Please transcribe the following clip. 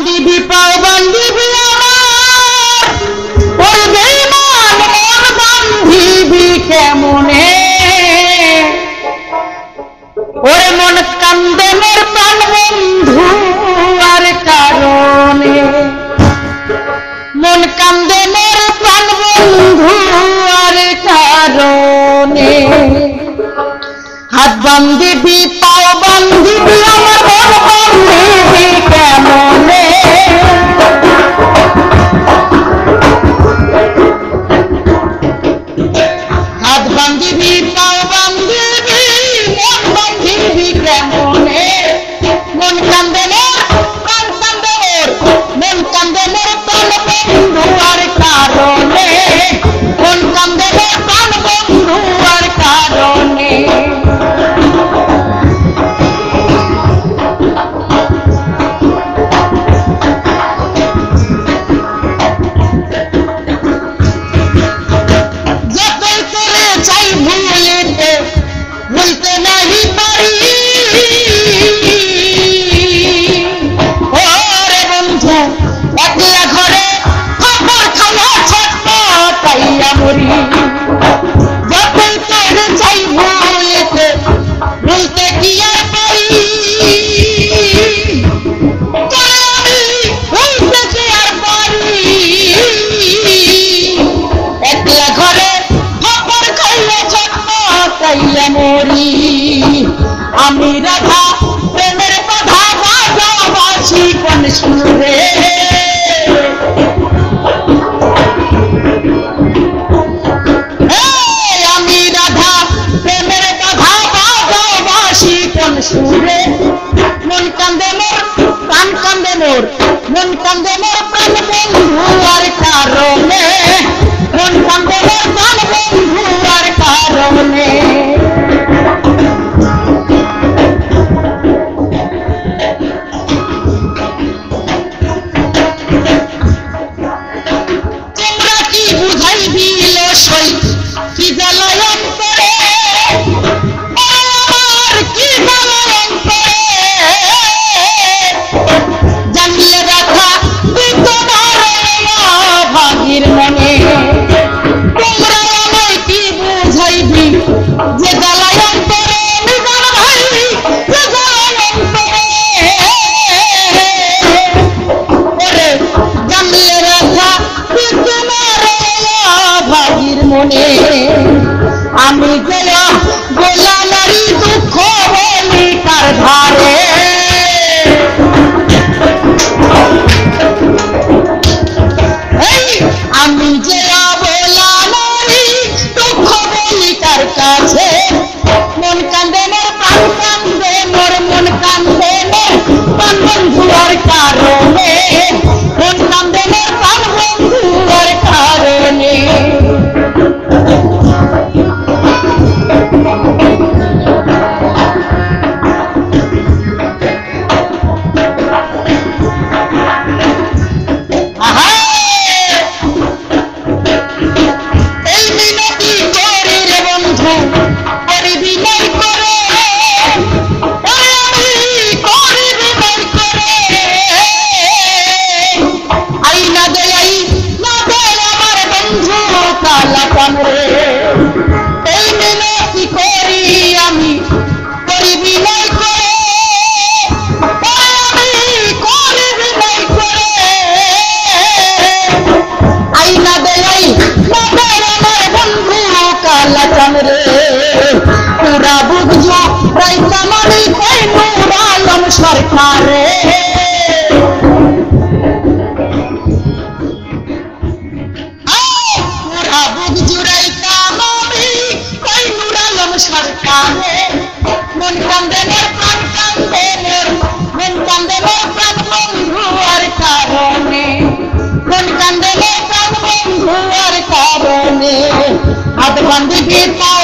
বান্দিবি পাও বান্দিবি আমার ওই বেঈমান মন বান্দিবি কেমনে ওরে মন কান্দে মোর প্রাণ বন্ধু আর কারণে মন কান্দে মোর প্রাণ বন্ধু আর কারণে হাত বান্দিবি পাও বান্দিবি আমার মন বান্দিবি কেমনে হাত বান্দিবি পাও বান্দিবি মন বান্দিবি কেমনে মন কান্দে মোর প্রাণ কান্দে মোর মন কান্দে মোর প্রাণ বন্ধু আর কারণে মন কান্দে মোর প্রাণ বন্ধু আর কারণে ভুলতে নাহি পারি ওরে বন্ধু একলা ঘরে খবর খাওয়া ছোট্ট তাইয়া মরি যতই তোরে চাই ভুলতে ভুলতে কি আর পারি ভুলতে কি আর পারি একলা ঘরে খবর খাইয়া ছোট্ট তাইয়া মরি আমি রাধা প্রেমের কথা বাজাবাসি কোন সুরে আমি রাধা প্রেমের কথা বাজাবাসি কোন সুরে মন কান্দে মোর প্রাণ কান্দে মোর মন কান্দে মোর প্রাণ বন্ধু আর কারণে মন কান্দে মোর প্রাণ বন্ধু আর কারণে তোমরা কি বুঝাইবি লসই কি জ্বালায়ন করে আমার কি জ্বালায়ন করে জানলে রাখা তোমার ভাগির মনে তোমরা আমায় কি বুঝাইবি যে জ্বালায়ন করে নিজার ভাই যে জ্বালায়ন করে ওরে জানলে রাখা তোমার ভাগির মনে আমি গেলা গোলা নারী দুঃখ বলি তার ধারে আমি যে বলা নারী দুঃখ বলি তার কাছে মন কান্দে মোর প্রাণ কান্দে মোর মন কান্দে মোর প্রাণ বন্ধু আর কারণে মন কান্দে মোর প্রাণ বন্ধু আর কারণে এই মিনতি করি রে বন্ধু করি বিনয় করে আমি করি বিনয় করে আই না দে আমার বন্ধু কালা কামরে এই মিনতি করি আমি করি বিনয় করে আমি করি বিনয় করে আই না দে আমার বন্ধু কালা কামরে পুরা বুঝো রাইতা মানি কই নূর আলম সরকারে পুরা বুঝো রাইতা মানি কই নূর আলম সরকারে মন কান্দে মোর প্রাণ কান্দে মোর মন কান্দে মোর প্রাণ বন্ধু আর কারণে মন কান্দে মোর প্রাণ বন্ধু আর কারণে হাত বান্দিবি পাও